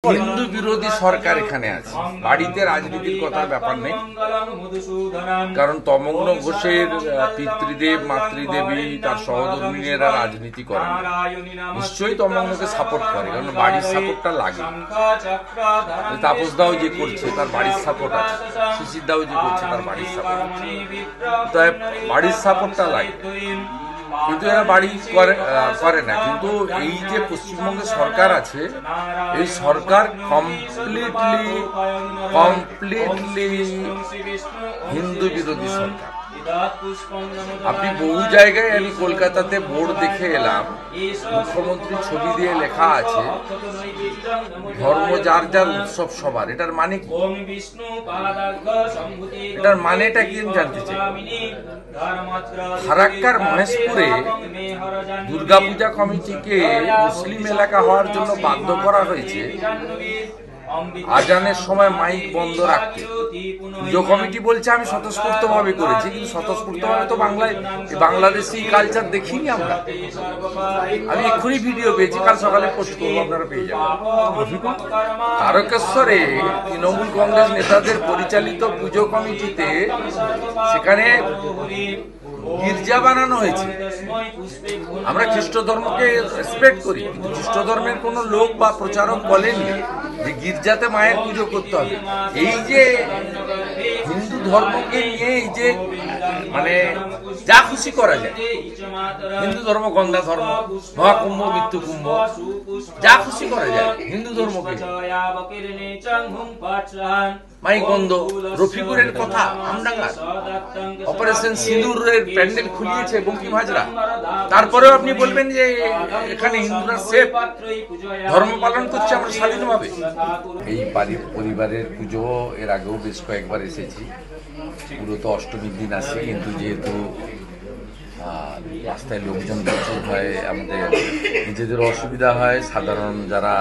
হিন্দু বিরোধী সরকার এখানে আছে। বাড়িতে রাজনীতির কথার ব্যাপার নেই, কারণ তমগ্ন ঘোষের পিতৃদেব মাতৃদেবী তার সহধর্মিনীরা রাজনীতি করেন, নিশ্চয়ই তমগ্নকে সাপোর্ট করে, কারণ বাড়ির সাপোর্টটা লাগে। তাপস দাও যে করছে তার বাড়ির সাপোর্ট আছে, শিশির দাও যে করছে তার বাড়ির সাপোর্ট আছে, তাই বাড়ির সাপোর্টটা লাগে। কিন্তু এরা বাড়ি করে না। কিন্তু এই যে পশ্চিমবঙ্গের সরকার আছে, এই সরকার কমপ্লিটলি হিন্দু বিরোধী সরকার। আপনি বহু জায়গায়, আমি কলকাতাতে বোর্ড দেখে এলাম, মুখ্যমন্ত্রী ছবি দিয়ে লেখা আছে ধর্ম যার যার উৎসব সবার। এটার মানে কি? এটার মানেটা কি জানতে চাই। ফারাক্কার মহেশপুরে দুর্গাপূজা কমিটিকে মুসলিম এলাকা হওয়ার জন্য বাধ্য করা হয়েছে আজানের সময় মাইক বন্ধ রাখতে। পুজো কমিটি বলছে আমি স্বতঃস্ফূর্তভাবে করেছি, কিন্তু স্বতঃস্ফূর্তভাবে তো বাংলাদেশি কালচার দেখিনি আমরা। আমি এক্ষুনি ভিডিও পেয়েছি, কাল সকালে পোস্ট করবো, আপনারা পেয়ে যাবেন। তারকেশ্বরে তৃণমূল কংগ্রেস নেতাদের পরিচালিত পুজো কমিটিতে সেখানে গির্জা বানানো হয়েছে। আমরা খ্রিস্ট ধর্মকে রেসপেক্ট করি, কিন্তু খ্রিস্ট ধর্মের কোন লোক বা প্রচারক বলেননি যে গির্জাতে মায়ের পুজো করতে হবে। এই যে হিন্দু ধর্মকে নিয়ে এই যে মানে যা খুশি করা যায়, হিন্দু ধর্ম গঙ্গা ধর্ম, মহাকুম্ভ মৃত্যু কুম্ভ, যা খুশি করা যায় হিন্দু ধর্মকে। মাইক বন্ধ, রফিকুরের কথা আমডাঙ্গার অপারেশন সিঁদুরের প্যান্ডেল খুলিয়েছে বঙ্কিম হাজরা, তারপরেও আপনি বলবেন যে এখানে হিন্দুরা সেফ, ধর্ম পালন করছে আমরা স্বাধীনভাবে। এই পরিবারের পুজো এর আগেও বেশ কয়েকবার এসেছি, পুরো তো অষ্টমীর দিন আসি, কিন্তু যেহেতু রাস্তায় লোকজন প্রচুর হয়, আমাদের নিজেদের অসুবিধা হয়, সাধারণ যারা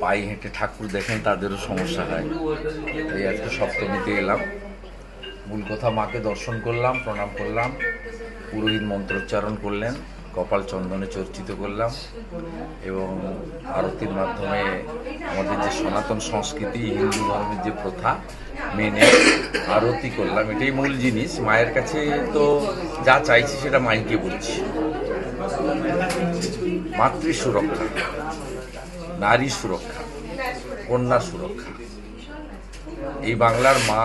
পায়ে হেঁটে ঠাকুর দেখেন তাদেরও সমস্যা হয়। এই আজকে সপ্তমীতে এলাম, মূল কথা মাকে দর্শন করলাম, প্রণাম করলাম, পুরোহিত মন্ত্রোচ্চারণ করলেন, কপাল চন্দনে চর্চিত করলাম, এবং আরতির মাধ্যমে আমাদের যে সনাতন সংস্কৃতি, হিন্দু ধর্মের যে প্রথা মেনে আরতি করলাম। এটাই মূল জিনিস। মায়ের কাছে তো যা চাইছি সেটা মাইকে বলছি। মাতৃ সুরক্ষা, নারী সুরক্ষা, কন্যা সুরক্ষা। এই বাংলার মা,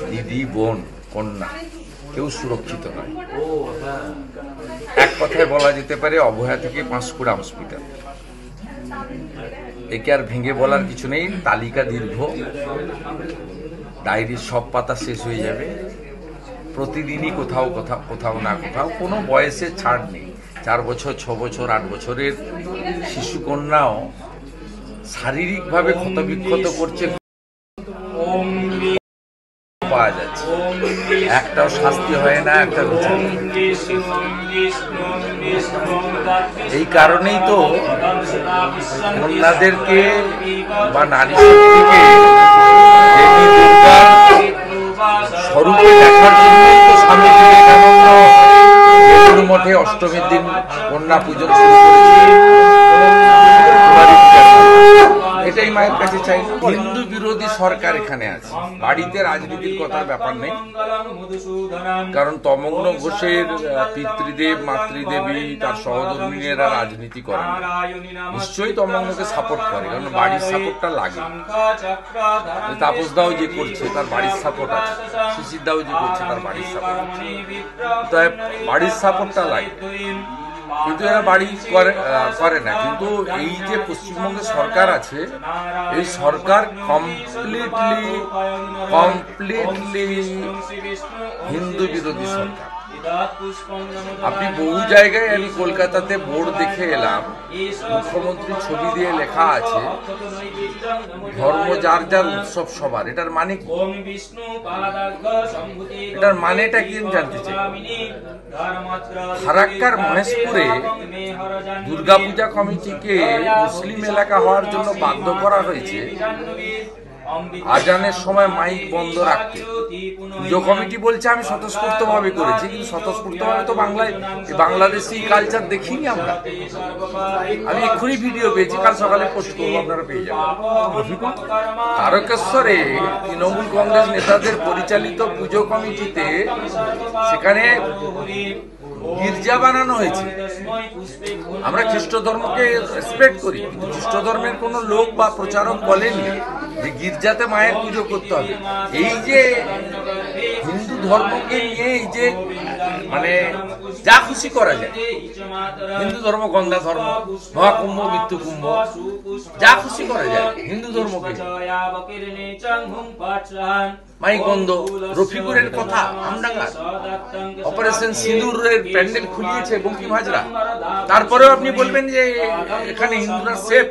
দিদি, বোন, কন্যা কেউ সুরক্ষিত নয়। এক কথায় বলা যেতে পারে অবহেলা থেকে পাঁশকুড়া হসপিটাল। একে আর ভেঙে বলার কিছু নেই, তালিকা দীর্ঘ, ডায়েরির সব পাতা শেষ হয়ে যাবে। প্রতিদিনই কোথাও না কোথাও কোনো বয়সের ছাড় নেই। 4 বছর, 6 বছর, 8 বছরের শিশু কন্যাও শারীরিকভাবে ক্ষতবিক্ষত করছে, পাওয়া যাচ্ছে, একটাও শাস্তি হয় না, একটা বিচার। এই কারণেই তো কন্যাদেরকে বা নারী শক্তিকে দেবী দুর্গার স্বরূপে দেখার জন্যই তো স্বামী বিবেকানন্দ নেহেরু মঠে অষ্টমীর দিন কন্যা পূজন শুরু করেছে। এটাই মায়ের কাছে চাই। হিন্দু বিরোধী সরকার এখানে আছে। বাড়িতে রাজনীতির কথার ব্যাপার নেই, কারণ তমগ্ন ঘোষের পিতৃদেব মাতৃদেবী তার সহধর্মিনীরা রাজনীতি করেন, নিশ্চয়ই তমগ্নকে সাপোর্ট করে, কারণ বাড়ির সাপোর্টটা লাগে। তাপস দাও যে করছে তার বাড়ির সাপোর্ট আছে, শিশির দাও যে করছে তার বাড়ির সাপোর্ট আছে, তাই বাড়ির সাপোর্টটা লাগে। কিন্তু এরা বাড়ি করে না। কিন্তু এই যে পশ্চিমবঙ্গের সরকার আছে, এই সরকার কমপ্লিটলি হিন্দু বিরোধী সরকার। আপনি বহু জায়গায়, আমি কলকাতাতে বোর্ড দেখে এলাম, মুখ্যমন্ত্রী ছবি দিয়ে লেখা আছে ধর্ম যার যার উৎসব সবার। এটার মানে কি? এটার মানেটা কি জানতে চাই। ফারাক্কার মহেশপুরে দুর্গাপূজা কমিটিকে মুসলিম এলাকা হওয়ার জন্য বাধ্য করা হয়েছে আজানের সময় মাইক বন্ধ রাখতে। পুজো কমিটি বলছে আমি স্বতঃস্ফূর্তভাবে করেছি, কিন্তু স্বতঃস্ফূর্তভাবে তো বাংলাদেশি কালচার দেখিনি আমরা। আমি এক্ষুনি ভিডিও পেয়েছি, কাল সকালে পোস্ট করবো, আপনারা পেয়ে যাবেন। তারকেশ্বরে তৃণমূল কংগ্রেস নেতাদের পরিচালিত পুজো কমিটিতে সেখানে গির্জা বানানো হয়েছে। আমরা খ্রিস্ট ধর্মকে রেসপেক্ট করি, কিন্তু খ্রিস্ট ধর্মের কোন লোক বা প্রচারক বলেননি যে গির্জাতে মায়ের পুজো করতে হবে। এই যে হিন্দু ধর্মকে নিয়ে এই যে মানে যা খুশি করা যায়, হিন্দু ধর্ম গঙ্গা ধর্ম, মহাকুম্ভ মৃত্যু কুম্ভ, যা খুশি করা যায় হিন্দু ধর্মকে, মাইক বন্ধ। রফিকুরের কথা আমডাঙ্গার অপারেশন সিঁদুরের প্যান্ডেল খুলিয়েছে বঙ্কিম হাজরা, তারপরেও আপনি বলবেন যে এখানে হিন্দুরা সেফ,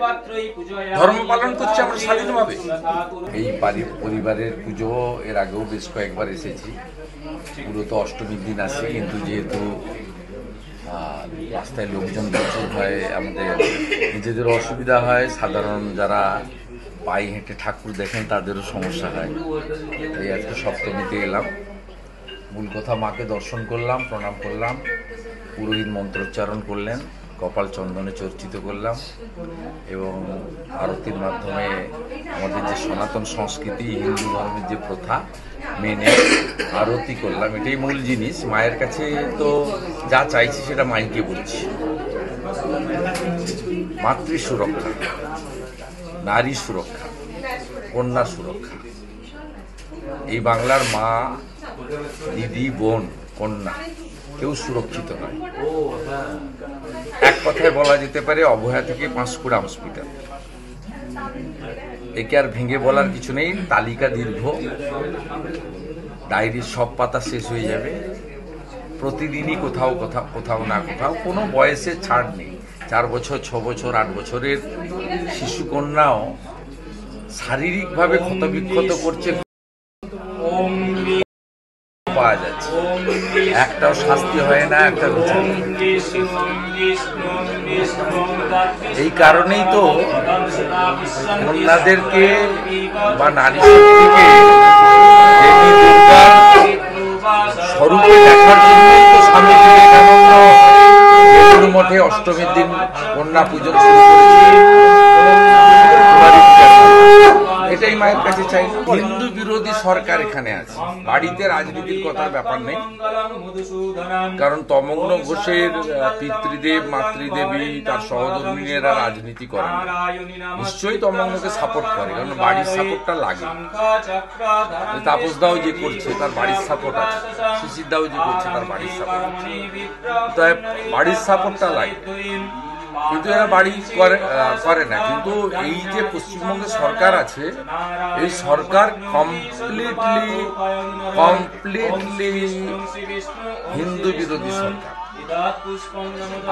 ধর্ম পালন করছে আমরা স্বাধীনভাবে। এই পরিবারের পুজো এর আগেও বেশ কয়েকবার এসেছি, পুরো তো অষ্টমীর দিন আসে, কিন্তু যেহেতু রাস্তায় লোকজন প্রচুর হয়, আমাদের নিজেদের অসুবিধা হয়, সাধারণ যারা পায়ে হেঁটে ঠাকুর দেখেন তাদেরও সমস্যা হয়। তাই আজকে সপ্তমীতে এলাম। মূল কথা, মাকে দর্শন করলাম, প্রণাম করলাম, পুরোহিত মন্ত্রোচ্চারণ করলেন, কপাল চন্দনে চর্চিত করলাম এবং আরতির মাধ্যমে আমাদের যে সনাতন সংস্কৃতি, হিন্দু ধর্মের যে প্রথা মেনে আরতি করলাম। এটাই মূল জিনিস। মায়ের কাছে তো যা চাইছি সেটা মাইকে বলছি। মাতৃ সুরক্ষা, নারী সুরক্ষা, কন্যা সুরক্ষা। এই বাংলার মা, দিদি, বোন, কন্যা কেউ সুরক্ষিত নয়। এক কথায় বলা যেতে পারে অবহেলা থেকে পাঁশকুড়া হসপিটাল। একে আর ভেঙে বলার কিছু নেই, তালিকা দীর্ঘ, ডায়েরির সব পাতা শেষ হয়ে যাবে। প্রতিদিনই কোথাও না কোথাও কোনো বয়সের ছাড় নেই। 4 বছর, 6 বছর, 8 বছরের শিশুকন্যাও শারীরিকভাবে ক্ষতবিক্ষত করছে, পাওয়া যাচ্ছে, একটাও শাস্তি হয় না, একটা বিচার। এই কারণেই তো কন্যাদেরকে বা নারী শক্তিকে দেবী দুর্গার স্বরূপে দেখার জন্যই তো স্বামী বিবেকানন্দ বেলুড় মঠে অষ্টমীর দিন কন্যা পূজন শুরু করেছে। এটাই মায়ের কাছে চাই। হিন্দু বিরোধী সরকার এখানে আছে, বাড়িতে রাজনীতির কথার ব্যাপার নেই, কারণ তমগ্ন ঘোষের পিতৃদেব মাতৃদেবী তার সহধর্মিনীরা রাজনীতি করেন, নিশ্চয়ই তমগ্নকে সাপোর্ট করে, কারণ বাড়ির সাপোর্টটা লাগে। তাপস দাও যে করছে তার বাড়ির সাপোর্ট আছে, শিশির দাও যে করছে তার বাড়ির সাপোর্ট আছে, তাই বাড়ির সাপোর্টটা লাগে। কিন্তু এরা বাড়ি করে না। কিন্তু এই যে পশ্চিমবঙ্গের সরকার আছে, এই সরকার কমপ্লিটলি হিন্দু বিরোধী সরকার।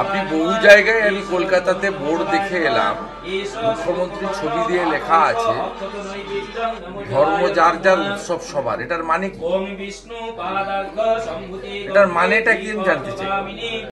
আপনি বহু জায়গায়, আমি কলকাতাতে বোর্ড দেখে এলাম, মুখ্যমন্ত্রী ছবি দিয়ে লেখা আছে ধর্ম যার যার, উৎসব সবার। এটার মানে কি? এটার মানেটা কি জানতে চাই।